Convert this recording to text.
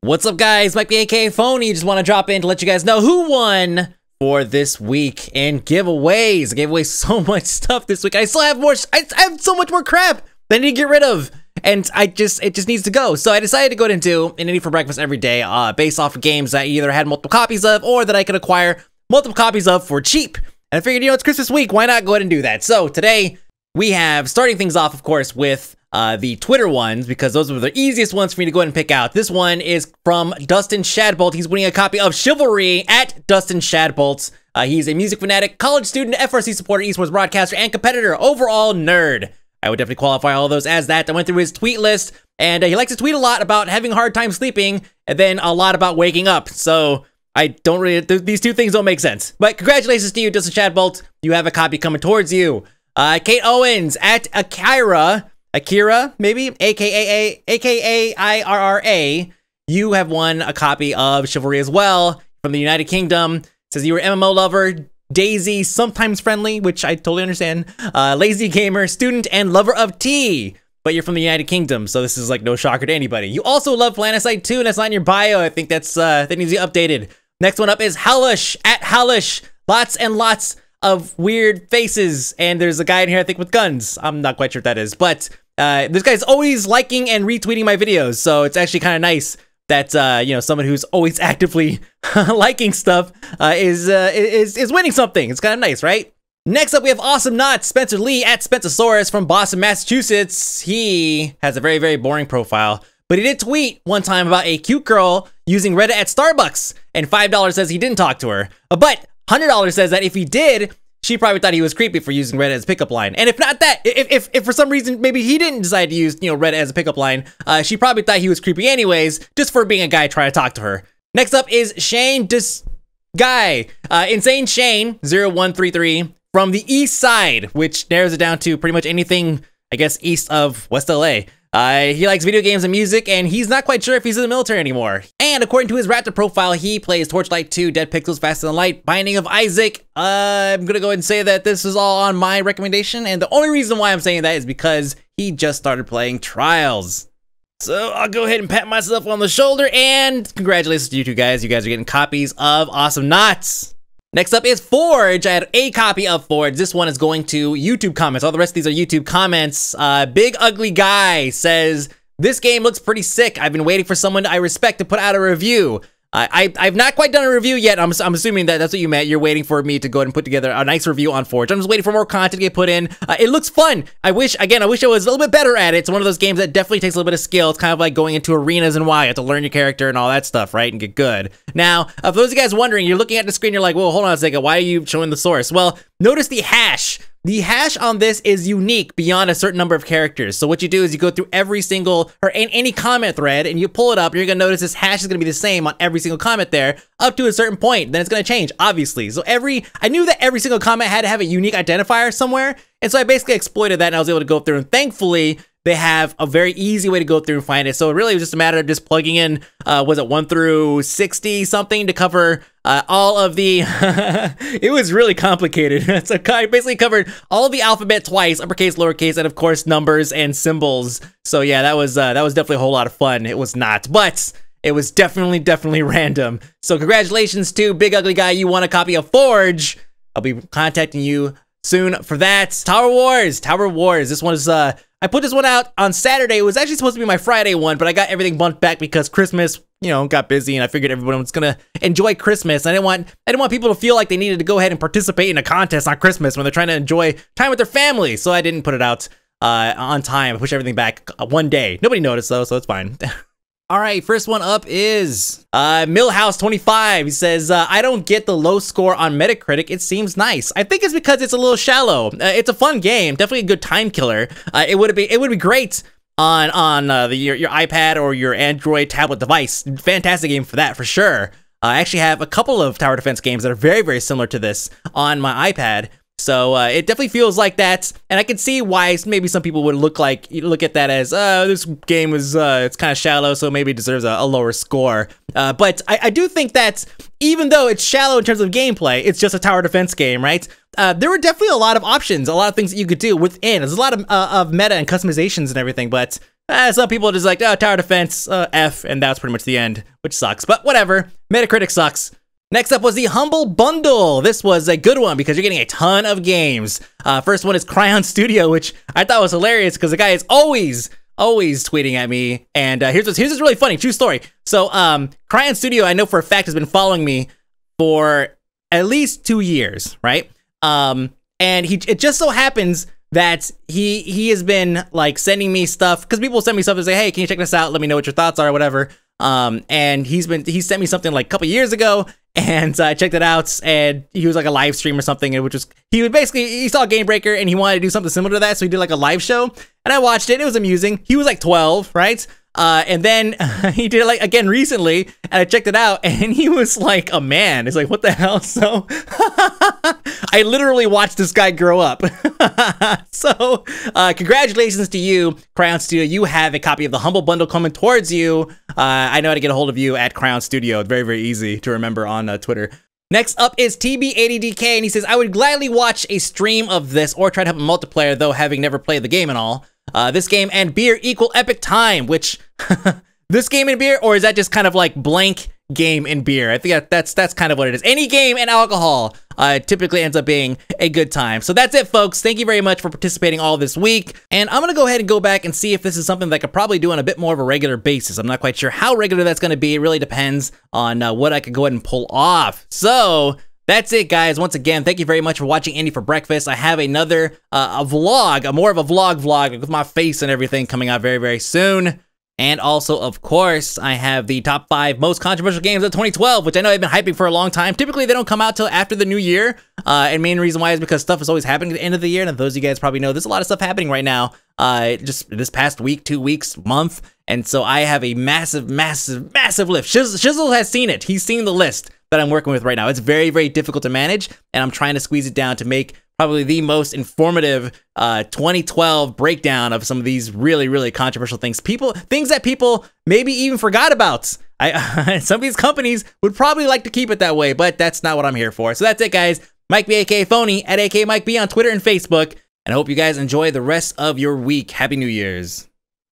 What's up, guys? Mike the aka Phony. Just want to drop in to let you guys know who won for this week in giveaways. I gave away so much stuff this week. I still have more. I have so much more crap that I need to get rid of, and it just needs to go. So I decided to go into an Indie for Breakfast every day, based off of games that I either had multiple copies of or that I could acquire multiple copies of for cheap. And I figured, you know, it's Christmas week. Why not go ahead and do that? So today we have, starting things off, of course, with the Twitter ones, because those were the easiest ones for me to go ahead and pick out. This one is from Dustin Shadbolt. He's winning a copy of Chivalry at Dustin Shadbolt. He's a music fanatic, college student, FRC supporter, esports broadcaster, and competitor. Overall nerd. I would definitely qualify all of those as that. I went through his tweet list, and he likes to tweet a lot about having a hard time sleeping, and then a lot about waking up. So I don't really, these two things don't make sense. But congratulations to you, Dustin Shadbolt. You have a copy coming towards you. Kate Owens at Akira, maybe? AKAIRRA. You have won a copy of Chivalry as well from the United Kingdom. It says you were MMO lover, Daisy, sometimes friendly, which I totally understand. Lazy gamer, student, and lover of tea. But you're from the United Kingdom, so this is like no shocker to anybody. You also love Planetside 2, and that's not in your bio. I think that's that needs to be updated. Next one up is Hellish at Hellish. Lots and lots of weird faces, and there's a guy in here I think with guns. I'm not quite sure what that is, but this guy's always liking and retweeting my videos, so it's actually kind of nice that you know, someone who's always actively liking stuff is winning something. It's kind of nice, right? Next up, we have Awesome Not Spencer Lee at Spencersaurus from Boston, Massachusetts. He has a very, very boring profile, but he did tweet one time about a cute girl using Reddit at Starbucks, and $5 says he didn't talk to her, but $100 says that if he did, she probably thought he was creepy for using Reddit as a pickup line. And if not that, if for some reason maybe he didn't decide to use, you know, Reddit as a pickup line, she probably thought he was creepy anyways, just for being a guy trying to talk to her. Next up is Shane Insane Shane 0133 from the East Side, which narrows it down to pretty much anything, I guess, east of West LA. He likes video games and music, and he's not quite sure if he's in the military anymore. And according to his Raptor profile, he plays Torchlight 2, Dead Pixels, Faster Than Light, Binding of Isaac. I'm gonna go ahead and say that this is all on my recommendation, and the only reason why I'm saying that is because he just started playing Trials. So I'll go ahead and pat myself on the shoulder, and congratulations to you two guys. You guys are getting copies of Awesome Knots. Next up is Forge. I had a copy of Forge. This one is going to YouTube comments. All the rest of these are YouTube comments. Big Ugly Guy says, this game looks pretty sick. I've been waiting for someone I respect to put out a review. I've not quite done a review yet. I'm assuming that that's what you meant. You're waiting for me to go ahead and put together a nice review on Forge. I'm just waiting for more content to get put in. It looks fun. I wish I was a little bit better at it. It's one of those games that definitely takes a little bit of skill. It's kind of like going into arenas and WoW. You have to learn your character and all that stuff, right? And get good. Now, for those of you guys wondering, you're looking at the screen, you're like, well, hold on a second. Why are you showing the source? Well, notice the hash. The hash on this is unique beyond a certain number of characters. So what you do is you go through every single, or any comment thread, and you pull it up, and you're gonna notice this hash is gonna be the same on every single comment there, up to a certain point. Then it's gonna change, obviously. So I knew that every single comment had to have a unique identifier somewhere, and so I basically exploited that, and I was able to go through, and thankfully, they have a very easy way to go through and find it. So it really was just a matter of just plugging in, was it 1 through 60 something to cover all of the, it was really complicated. So I basically covered all of the alphabet twice, uppercase, lowercase, and of course numbers and symbols. So yeah, that was definitely a whole lot of fun. It was not, but it was definitely random. So congratulations to Big Ugly Guy. You won a copy of Forge. I'll be contacting you soon for that. Tower Wars. This one is, I put this one out on Saturday. It was actually supposed to be my Friday one, but I got everything bumped back because Christmas, you know, got busy, and I figured everyone was gonna enjoy Christmas. I didn't want people to feel like they needed to go ahead and participate in a contest on Christmas when they're trying to enjoy time with their family. So I didn't put it out on time. I pushed everything back one day. Nobody noticed though, so it's fine. All right, first one up is Millhouse25. He says, I don't get the low score on Metacritic. It seems nice. I think it's because it's a little shallow. It's a fun game, definitely a good time killer. It would be great on your iPad or your Android tablet device. Fantastic game for that, for sure. I actually have a couple of tower defense games that are very, very similar to this on my iPad. So it definitely feels like that, and I can see why maybe some people would look at that as, this game is it's kind of shallow, so maybe it deserves a lower score. But I do think that even though it's shallow in terms of gameplay, it's just a tower defense game, right? There were definitely a lot of options, a lot of things that you could do within. There's a lot of meta and customizations and everything, but Some people are just like, oh, tower defense, F, and that's pretty much the end, which sucks. But whatever, Metacritic sucks. Next up was the Humble Bundle. This was a good one because you're getting a ton of games. First one is Cryon Studio, which I thought was hilarious because the guy is always tweeting at me. And here's what's really funny, true story. So Cryon Studio, I know for a fact, has been following me for at least 2 years, right? And it just so happens that he has been like sending me stuff because people send me stuff and say, hey, can you check this out? Let me know what your thoughts are or whatever. And he sent me something like a couple years ago, and I checked it out, and he was like a live stream or something, and he saw Game Breaker and he wanted to do something similar to that, so he did like a live show, and I watched it, and it was amusing. He was like 12, right? And then he did it like again recently, and I checked it out, and he was like a man. It's like, what the hell? So I literally watched this guy grow up. So congratulations to you, Cryon Studio. You have a copy of the Humble Bundle coming towards you. I know how to get a hold of you at Cryon Studio. It's very, very easy to remember on Twitter. Next up is TB80DK, and he says, I would gladly watch a stream of this or try to have a multiplayer, though having never played the game and all. This game and beer equal epic time, which this game and beer, or is that just kind of like blank game and beer? I think that's kind of what it is. Any game and alcohol typically ends up being a good time. So that's it, folks. Thank you very much for participating all this week. And I'm going to go ahead and go back and see if this is something that I could probably do on a bit more of a regular basis. I'm not quite sure how regular that's going to be. It really depends on what I could go ahead and pull off. So that's it, guys. Once again, thank you very much for watching Indie for Breakfast. I have another more of a vlog with my face and everything coming out very, very soon. And also, of course, I have the top 5 most controversial games of 2012, which I know I've been hyping for a long time. Typically, they don't come out till after the new year. And main reason why is because stuff is always happening at the end of the year. And those of you guys probably know, there's a lot of stuff happening right now. Just this past week, 2 weeks, month. And so I have a massive, massive, massive list. Shizzle has seen it. He's seen the list that I'm working with right now. It's very, very difficult to manage, and I'm trying to squeeze it down to make probably the most informative 2012 breakdown of some of these really, really controversial things. Things that people maybe even forgot about. Some of these companies would probably like to keep it that way, but that's not what I'm here for. So that's it, guys. Mike B, aka Phony, at aka Mike B on Twitter and Facebook, and I hope you guys enjoy the rest of your week. Happy New Year's.